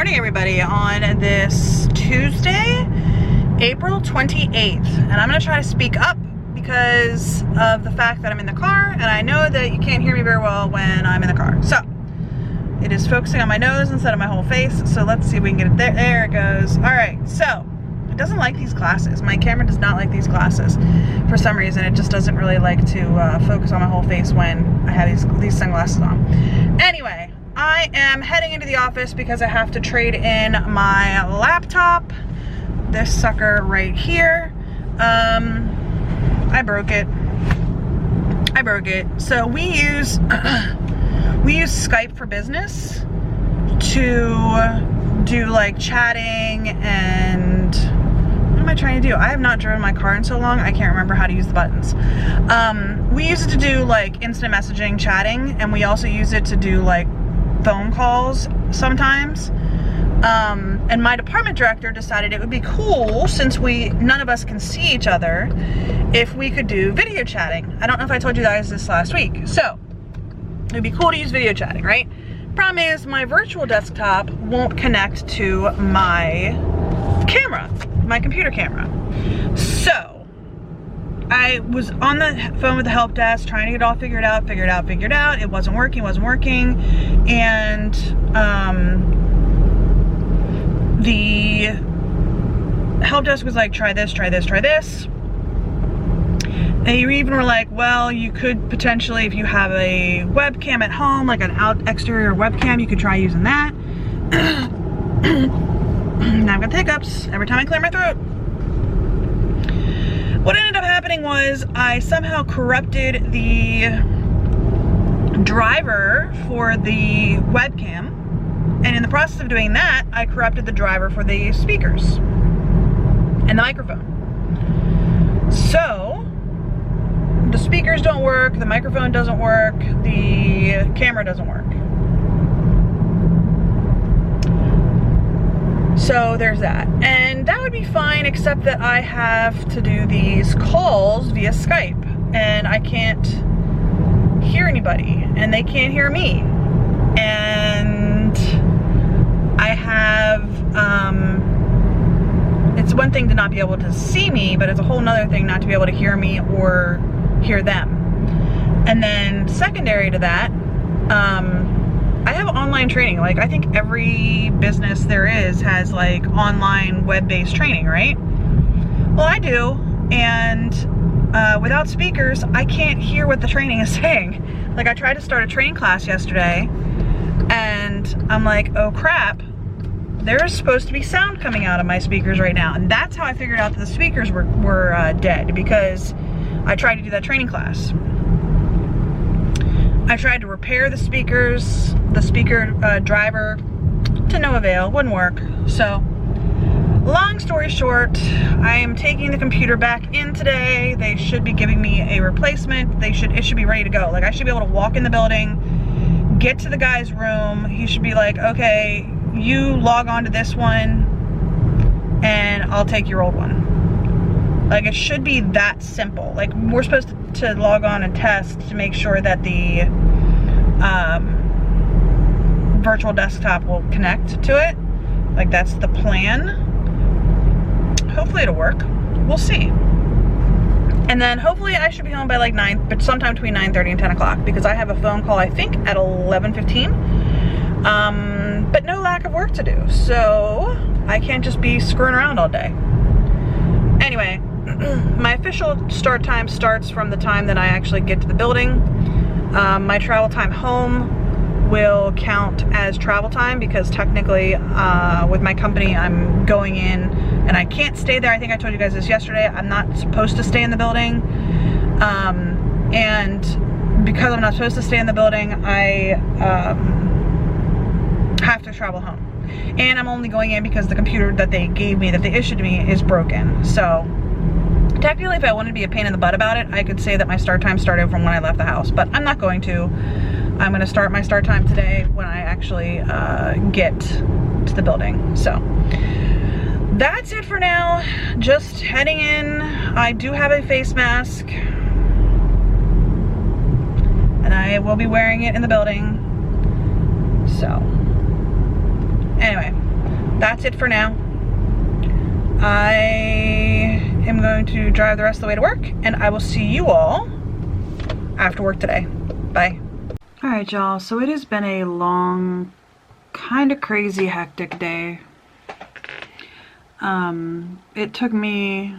morning, everybody, on this Tuesday, April 28th. And I'm going to try to speak up because of the fact that I'm in the car, and I know that you can't hear me very well when I'm in the car. So, it is focusing on my nose instead of my whole face, so let's see if we can get it there. There it goes. Alright, so, it doesn't like these glasses. My camera does not like these glasses. For some reason, it just doesn't really like to focus on my whole face when I have these sunglasses on. Anyway, I am heading into the office because I have to trade in my laptop. This sucker right here. I broke it. So we use Skype for Business to do like chatting and what am I trying to do? I have not driven my car in so long, I can't remember how to use the buttons. We use it to do like instant messaging, chatting, and we also use it to do like phone calls sometimes. And my department director decided it would be cool, since none of us can see each other, if we could do video chatting. I don't know if I told you guys this last week. So, it'd be cool to use video chatting, right? Problem is, my virtual desktop won't connect to my camera, my computer camera. So, I was on the phone with the help desk trying to get it all figured out. It wasn't working. And the help desk was like, try this. They even were like, well, you could potentially, if you have a webcam at home, like an exterior webcam, you could try using that. Now I've got the hiccups every time I clear my throat. What ended up happening was I somehow corrupted the driver for the webcam, and in the process of doing that, I corrupted the driver for the speakers and the microphone. So, the speakers don't work, the microphone doesn't work, the camera doesn't work. So there's that. And that would be fine, except that I have to do these calls via Skype, and I can't hear anybody, and they can't hear me. And I have, it's one thing to not be able to see me, but it's a whole nother thing not to be able to hear me or hear them. And then secondary to that, I have online training. Like, I think every business there is has like online web-based training, right? Well, I do, and without speakers, I can't hear what the training is saying. Like, I tried to start a training class yesterday, and I'm like, oh crap, there's supposed to be sound coming out of my speakers right now. And that's how I figured out that the speakers were dead, because I tried to do that training class. I tried to repair the speakers, the speaker driver, to no avail, wouldn't work. So, long story short, I am taking the computer back in today. They should be giving me a replacement. It should be ready to go. Like, I should be able to walk in the building, get to the guy's room. He should be like, okay, you log on to this one, and I'll take your old one. Like, it should be that simple. Like, we're supposed to log on and test to make sure that the virtual desktop will connect to it. Like, that's the plan. Hopefully it'll work. We'll see. And then hopefully I should be home by like 9, but sometime between 9:30 and 10 o'clock, because I have a phone call, I think, at 11:15. But no lack of work to do. So I can't just be screwing around all day. Anyway, my official start time starts from the time that I actually get to the building. My travel time home will count as travel time, because technically with my company I'm going in and I can't stay there. I think I told you guys this yesterday. I'm not supposed to stay in the building, and because I'm not supposed to stay in the building, I have to travel home. And I'm only going in because the computer that they gave me, that they issued to me, is broken. So technically, if I wanted to be a pain in the butt about it, I could say that my start time started from when I left the house, but I'm not going to. I'm going to start my start time today when I actually get to the building. So that's it for now. Just heading in. I do have a face mask, and I will be wearing it in the building. So anyway, that's it for now. I am going to drive the rest of the way to work, and I will see you all after work today. Bye. All right, y'all, so it has been a long, kind of crazy, hectic day. It took me,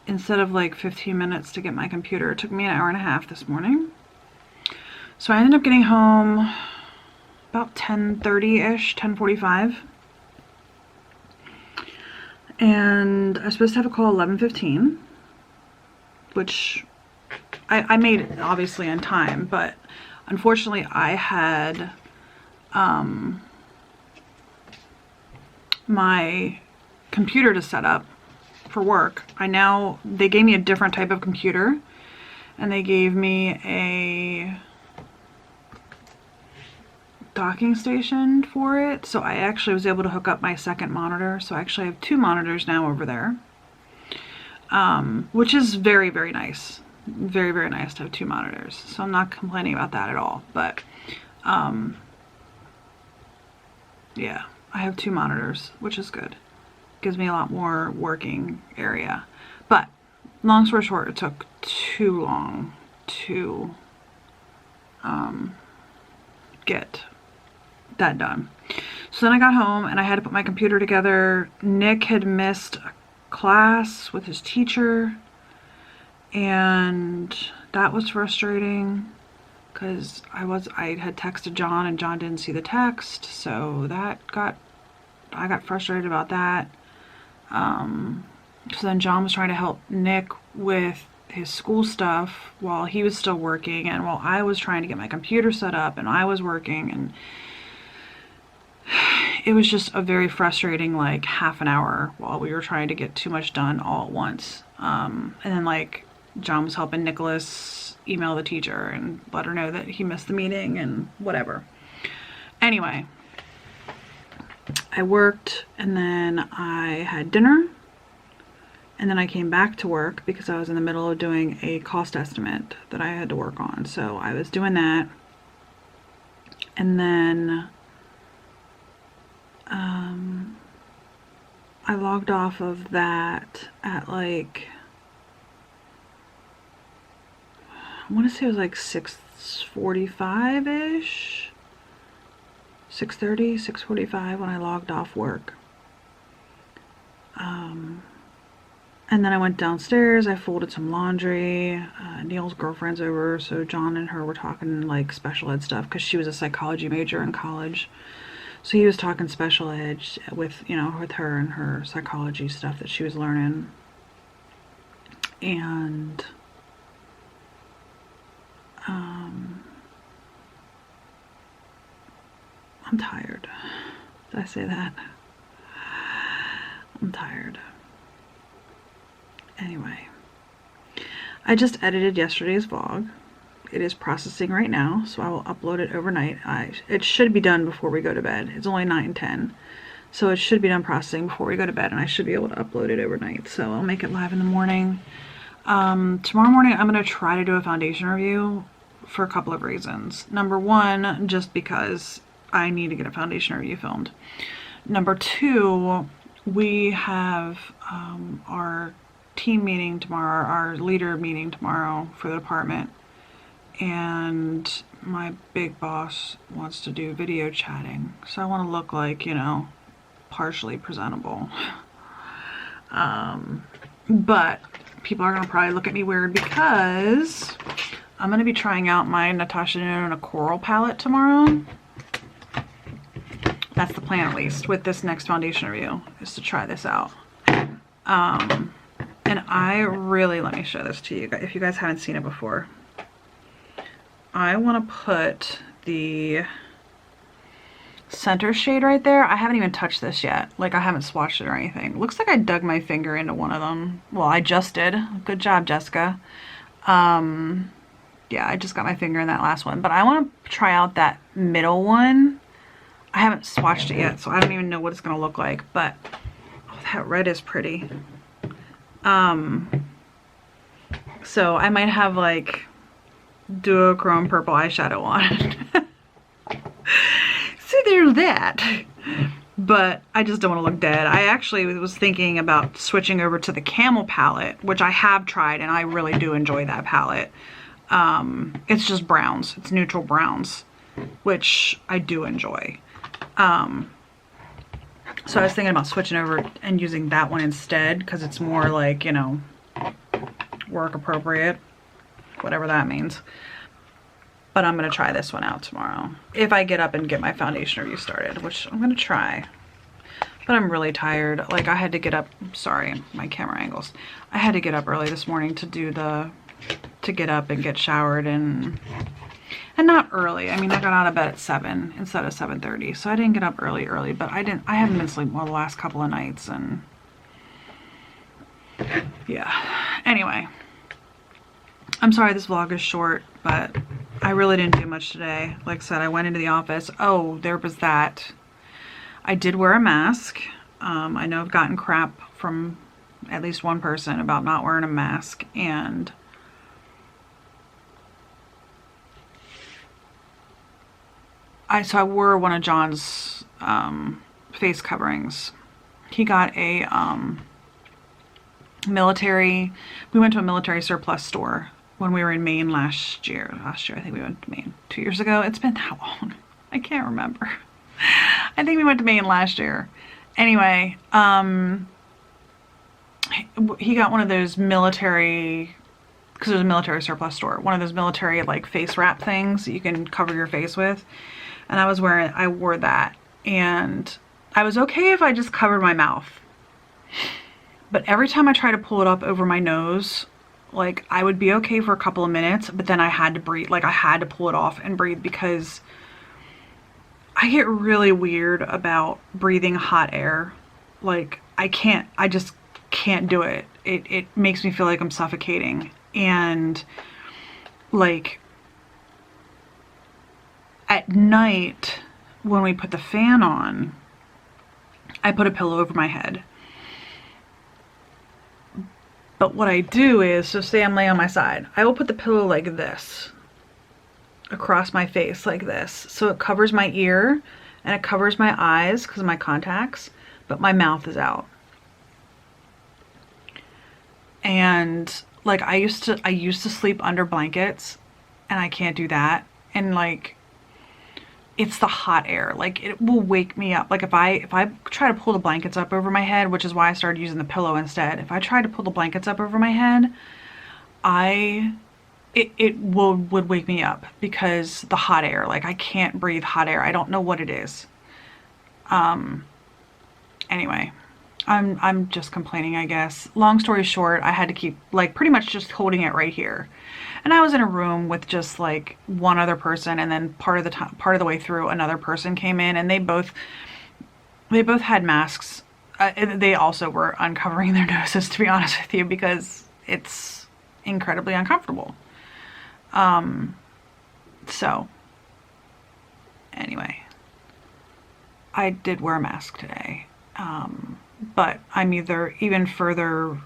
instead of like 15 minutes to get my computer, it took me an hour and a half this morning. So I ended up getting home about 10:30-ish, 10:45. And I was supposed to have a call 11:15, which I made it obviously in time, but unfortunately I had my computer to set up for work. They gave me a different type of computer, and they gave me a docking station for it, so I actually was able to hook up my second monitor. So I actually have 2 monitors now over there, which is very, very nice. Very, very nice to have 2 monitors, so I'm not complaining about that at all. But yeah, I have 2 monitors, which is good. Gives me a lot more working area. But long story short, it took too long to get that done. So then I got home and I had to put my computer together. Nick had missed a class with his teacher, and that was frustrating because I had texted John and John didn't see the text, so I got frustrated about that. So then John was trying to help Nick with his school stuff while he was still working, and while I was trying to get my computer set up and I was working, and it was just a very frustrating like half an hour while we were trying to get too much done all at once. And then like John was helping Nicholas email the teacher and let her know that he missed the meeting and whatever. Anyway, I worked, and then I had dinner, and then I came back to work because I was in the middle of doing a cost estimate that I had to work on. So I was doing that, and then I logged off of that at like, I want to say it was like 6:45-ish, 6:30, 6:45 when I logged off work. And then I went downstairs, I folded some laundry. Neil's girlfriend's over, so John and her were talking like special ed stuff because she was a psychology major in college. So he was talking special ed with her and her psychology stuff that she was learning. And I'm tired. Did I say that? I'm tired. Anyway, I just edited yesterday's vlog. It is processing right now, so I will upload it overnight. It should be done before we go to bed. It's only 9:10, so it should be done processing before we go to bed, and I should be able to upload it overnight. So I'll make it live in the morning. Tomorrow morning I'm going to try to do a foundation review for a couple of reasons. Number one, just because I need to get a foundation review filmed. Number two, we have our team meeting tomorrow, our leader meeting tomorrow for the department, and my big boss wants to do video chatting, so I want to look like, partially presentable. But people are going to probably look at me weird because I'm going to be trying out my Natasha Denona Coral palette tomorrow. That's the plan, at least, with this next foundation review, is to try this out. And I really, let me show this to you if you guys haven't seen it before. I want to put the center shade right there. I haven't even touched this yet. Like, I haven't swatched it or anything. Looks like I dug my finger into one of them. Well, I just did. Good job, Jessica. Yeah, I just got my finger in that last one. But I want to try out that middle one. I haven't swatched it yet, so I don't even know what it's going to look like. But oh, that red is pretty. So I might have like duochrome purple eyeshadow on. So there's that. but I just don't want to look dead. I actually was thinking about switching over to the Camel palette, which I have tried, and I really do enjoy that palette. It's just browns. It's neutral browns, which I do enjoy. So I was thinking about switching over and using that one instead, because it's more like, you know, work appropriate, whatever that means. But I'm going to try this one out tomorrow. If I get up and get my foundation review started, which I'm going to try. But I'm really tired. Like, I had to get up, sorry, my camera angles. I had to get up early this morning to do to get up and get showered and not early. I mean, I got out of bed at 7 instead of 7:30. So I didn't get up early, but I haven't been sleeping well the last couple of nights, and yeah. Anyway, I'm sorry this vlog is short, but I really didn't do much today. Like I said, I went into the office. Oh, there was that. I did wear a mask. I know I've gotten crap from at least one person about not wearing a mask, and so I wore one of John's face coverings. He got a military, we went to a military surplus store when we were in Maine last year. I think we went to Maine 2 years ago. It's been that long. I can't remember. I think we went to Maine last year. Anyway, he got one of those military, because it was a military surplus store, one of those military like face wrap things that you can cover your face with. And I wore that, and I was okay if I just covered my mouth. But every time I try to pull it up over my nose, like, I would be okay for a couple of minutes, but then I had to breathe. Like, I had to pull it off and breathe, because I get really weird about breathing hot air. Like, I just can't do it. It makes me feel like I'm suffocating. And like, at night when we put the fan on, I put a pillow over my head. But what I do is, so say I'm laying on my side, I will put the pillow like this across my face, like this, so it covers my ear and it covers my eyes because of my contacts, but my mouth is out. And like, I used to sleep under blankets, and I can't do that. And like, it's the hot air, like, it will wake me up. Like, if I try to pull the blankets up over my head, which is why I started using the pillow instead. If I tried to pull the blankets up over my head, it would wake me up, because the hot air, like, I can't breathe hot air. I don't know what it is. Anyway, I'm just complaining, I guess. Long story short, I had to keep, like, pretty much just holding it right here. And I was in a room with just like one other person, and then part of the way through, another person came in, and they both had masks. They also were uncovering their noses, to be honest with you, because it's incredibly uncomfortable. So anyway, I did wear a mask today, but I'm even further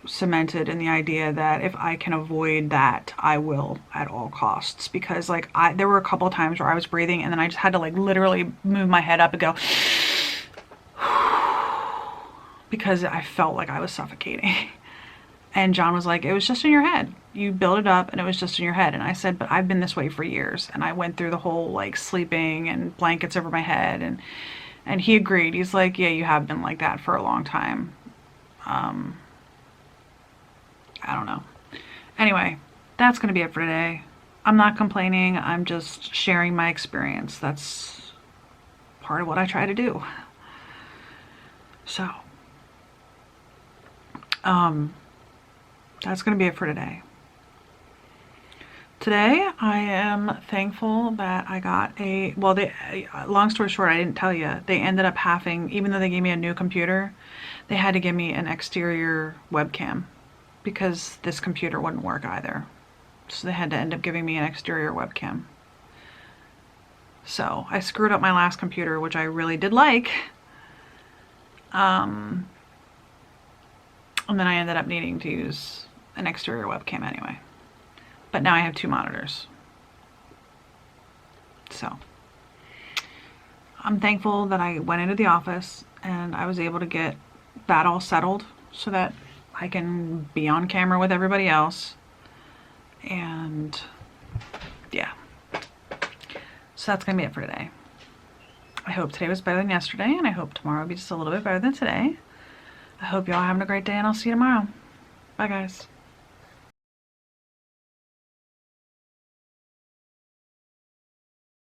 cemented in the idea that if I can avoid that, I will at all costs. Because like, there were a couple of times where I was breathing, and then I just had to like literally move my head up and go because I felt like I was suffocating. And John was like, it was just in your head. You built it up and it was just in your head. And I said, but I've been this way for years. And I went through the whole like sleeping and blankets over my head, and he agreed. He's like, yeah, you have been like that for a long time. I don't know. Anyway, that's going to be it for today. I'm not complaining. I'm just sharing my experience. That's part of what I try to do. So, that's going to be it for today. Today, I am thankful that I got long story short, I didn't tell you, they ended up having, even though they gave me a new computer, they had to give me an exterior webcam, because this computer wouldn't work either. So they had to end up giving me an exterior webcam. So I screwed up my last computer, which I really did like. And then I ended up needing to use an exterior webcam anyway. But now I have 2 monitors. So I'm thankful that I went into the office and I was able to get that all settled so that I can be on camera with everybody else. And yeah, so that's gonna be it for today. I hope today was better than yesterday, and I hope tomorrow will be just a little bit better than today. I hope y'all having a great day, and I'll see you tomorrow. Bye guys.